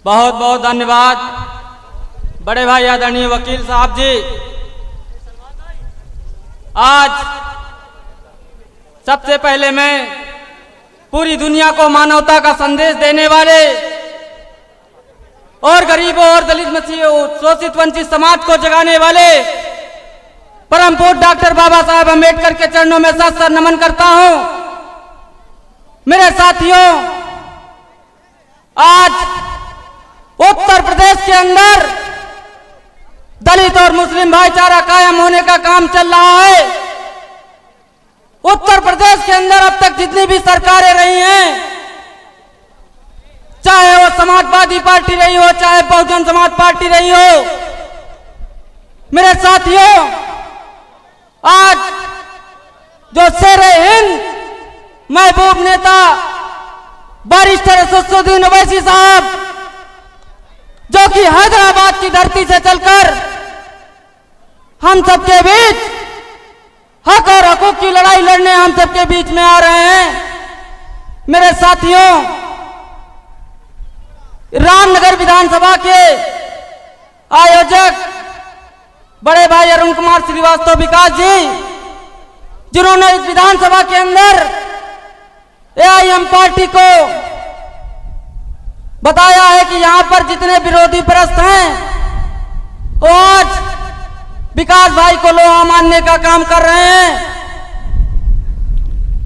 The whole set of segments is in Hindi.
बहुत बहुत धन्यवाद बड़े भाई आदरणीय वकील साहब जी। आज सबसे पहले मैं पूरी दुनिया को मानवता का संदेश देने वाले और गरीबों और दलित मसीहियों शोषित वंचित समाज को जगाने वाले परम पूज्य डॉक्टर बाबा साहब अम्बेडकर के चरणों में सत सर नमन करता हूं। मेरे साथियों, आज उत्तर प्रदेश के अंदर दलित और मुस्लिम भाईचारा कायम होने का काम चल रहा है। उत्तर प्रदेश के अंदर अब तक जितनी भी सरकारें रही हैं, चाहे वो समाजवादी पार्टी रही हो, चाहे बहुजन समाज पार्टी रही हो, मेरे साथियों, आज जो शेरे हिंद महबूब नेता बैरिस्टर असदुद्दीन ओवैसी साहब, जो कि हैदराबाद की धरती से चलकर हम सबके बीच हक और हकूक की लड़ाई लड़ने हम सबके बीच में आ रहे हैं। मेरे साथियों, रामनगर विधानसभा के आयोजक बड़े भाई अरुण कुमार श्रीवास्तव विकास जी, जिन्होंने इस विधानसभा के अंदर एआईएम पार्टी को बताया है कि यहां पर जितने विरोधी परस्त हैं वो आज विकास भाई को लोहा मानने का काम कर रहे हैं।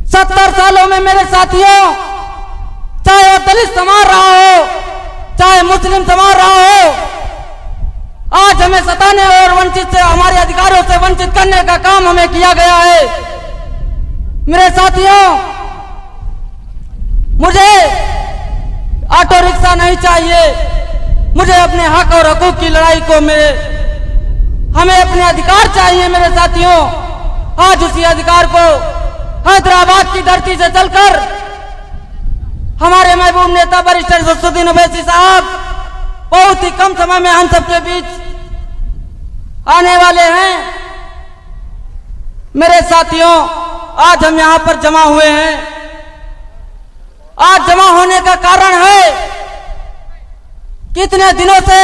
70 सालों में मेरे साथियों, चाहे वो दलित समाज रहा हो, चाहे मुस्लिम समाज रहा हो, आज हमें सताने और वंचित से, हमारे अधिकारों से वंचित करने का काम हमें किया गया है। मेरे साथियों, मुझे ऑटो रिक्शा नहीं चाहिए, मुझे अपने हक और हकूक की लड़ाई को हमें अपने अधिकार चाहिए। मेरे साथियों, आज उसी अधिकार को हैदराबाद की धरती से चलकर हमारे महबूब नेता बैरिस्टर असदुद्दीन ओवैसी साहब बहुत ही कम समय में हम सबके बीच आने वाले हैं। मेरे साथियों, आज हम यहां पर जमा हुए हैं। आज जमा होने का कारण है कितने दिनों से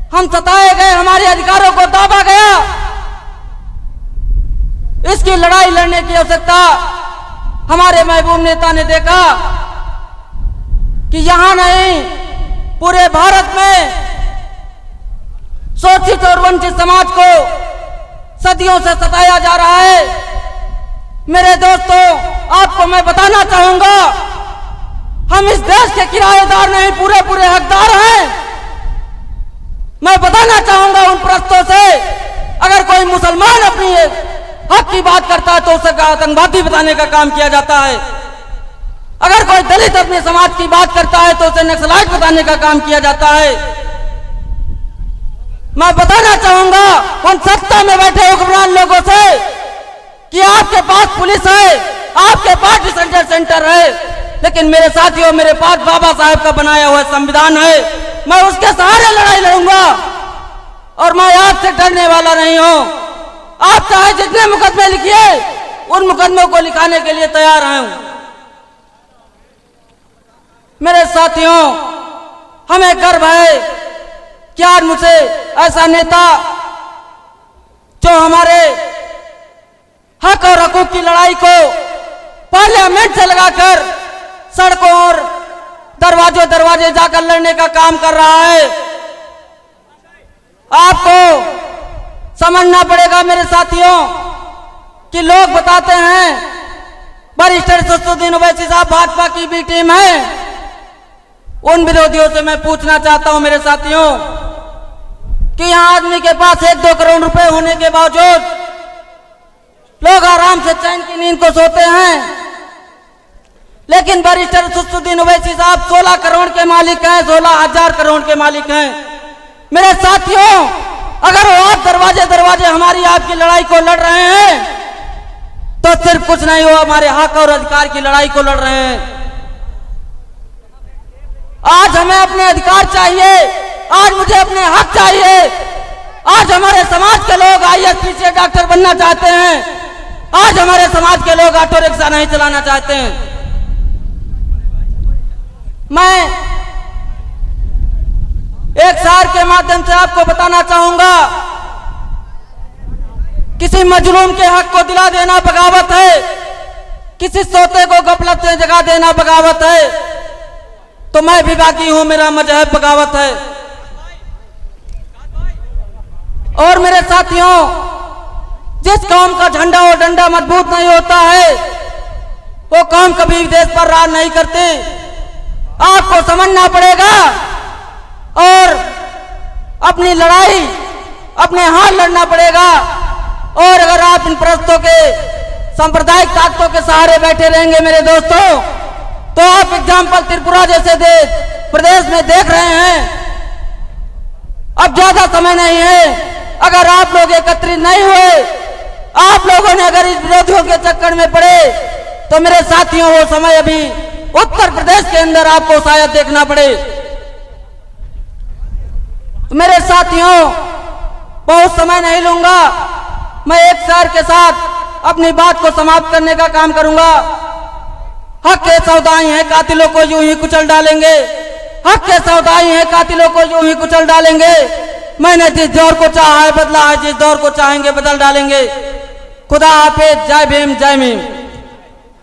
हम सताए गए, हमारे अधिकारों को दाबा गया। इसकी लड़ाई लड़ने की आवश्यकता हमारे महबूब नेता ने देखा कि यहां नहीं, पूरे भारत में शोषित और वंचित समाज को सदियों से सताया जा रहा है। मेरे दोस्तों, आपको मैं बताना चाहूंगा, हम इस देश के किराएदार नहीं, पूरे हकदार हैं। मैं बताना चाहूंगा उन प्रस्तों से, अगर कोई मुसलमान अपनी हक की बात करता है तो उसे आतंकवादी बताने का काम किया जाता है। अगर कोई दलित अपने समाज की बात करता है तो उसे नक्सलाइट बताने का काम किया जाता है। मैं बताना चाहूंगा उन सत्ता में बैठे हुक्मरान लोगों से कि आपके पास पुलिस है, आपके पास डिटेंशन सेंटर है, लेकिन मेरे साथियों, मेरे पास बाबा साहब का बनाया हुआ संविधान है। मैं उसके सहारे लड़ाई लड़ूंगा और मैं आपसे डरने वाला नहीं हूं। आप चाहे जितने मुकदमे लिखिए, उन मुकदमों को लिखाने के लिए तैयार हूं। मेरे साथियों, हमें गर्व है कि आज मुझे ऐसा नेता जो हमारे हक और हकूक की लड़ाई को पार्लियामेंट से लगाकर सड़कों और दरवाजे जाकर लड़ने का काम कर रहा है। आपको समझना पड़ेगा मेरे साथियों कि लोग बताते हैं बैरिस्टर असदुद्दीन ओवैसी साहब भाजपा की भी टीम है। उन विरोधियों से मैं पूछना चाहता हूं मेरे साथियों कि यहां आदमी के पास 1-2 करोड़ रुपए होने के बावजूद लोग आराम से चैन की नींद को सोते हैं, लेकिन बैरिस्टर असदुद्दीन ओवैसी साहब 16 करोड़ के मालिक हैं, 16,000 करोड़ के मालिक हैं। मेरे साथियों, अगर वो आप दरवाजे हमारी आपकी लड़ाई को लड़ रहे हैं तो सिर्फ कुछ नहीं, वो हमारे हक और अधिकार की लड़ाई को लड़ रहे हैं। आज हमें अपने अधिकार चाहिए, आज मुझे अपने हक चाहिए। आज हमारे समाज के लोग आईएएस डॉक्टर बनना चाहते हैं, आज हमारे समाज के लोग ऑटो रिक्शा नहीं चलाना चाहते हैं। मैं माध्यम से आपको बताना चाहूंगा, किसी मजलूम के हक को दिला देना बगावत है, किसी सोते को गफलत से जगा देना बगावत है। तो मैं भी बाकी हूं, मेरा मजहब बगावत है। और मेरे साथियों, जिस कौम का झंडा और डंडा मजबूत नहीं होता है, वो कौम कभी देश पर राज नहीं करती। आपको समझना पड़ेगा और अपनी लड़ाई अपने हाथ लड़ना पड़ेगा। और अगर आप इन परस्तों के सांप्रदायिक ताकतों के सहारे बैठे रहेंगे मेरे दोस्तों, तो आप एग्जाम्पल त्रिपुरा जैसे प्रदेश में देख रहे हैं। अब ज्यादा समय नहीं है। अगर आप लोग एकत्रित नहीं हुए, आप लोगों ने अगर इस विरोधियों के चक्कर में पड़े, तो मेरे साथियों वो समय अभी उत्तर प्रदेश के अंदर आपको शायद देखना पड़े। तो मेरे साथियों, बहुत समय नहीं लूंगा। मैं एक शेर के साथ अपनी बात को समाप्त करने का काम करूंगा। हक के सौदाई हैं, कातिलों को यूं ही कुचल डालेंगे। हक के सौदाई हैं, कातिलों को यूं ही कुचल डालेंगे। मैंने जिस दौर को चाहा है बदला है, जिस दौर को चाहेंगे बदल डालेंगे। खुदा हाफिज, जय भीम, जय भीम।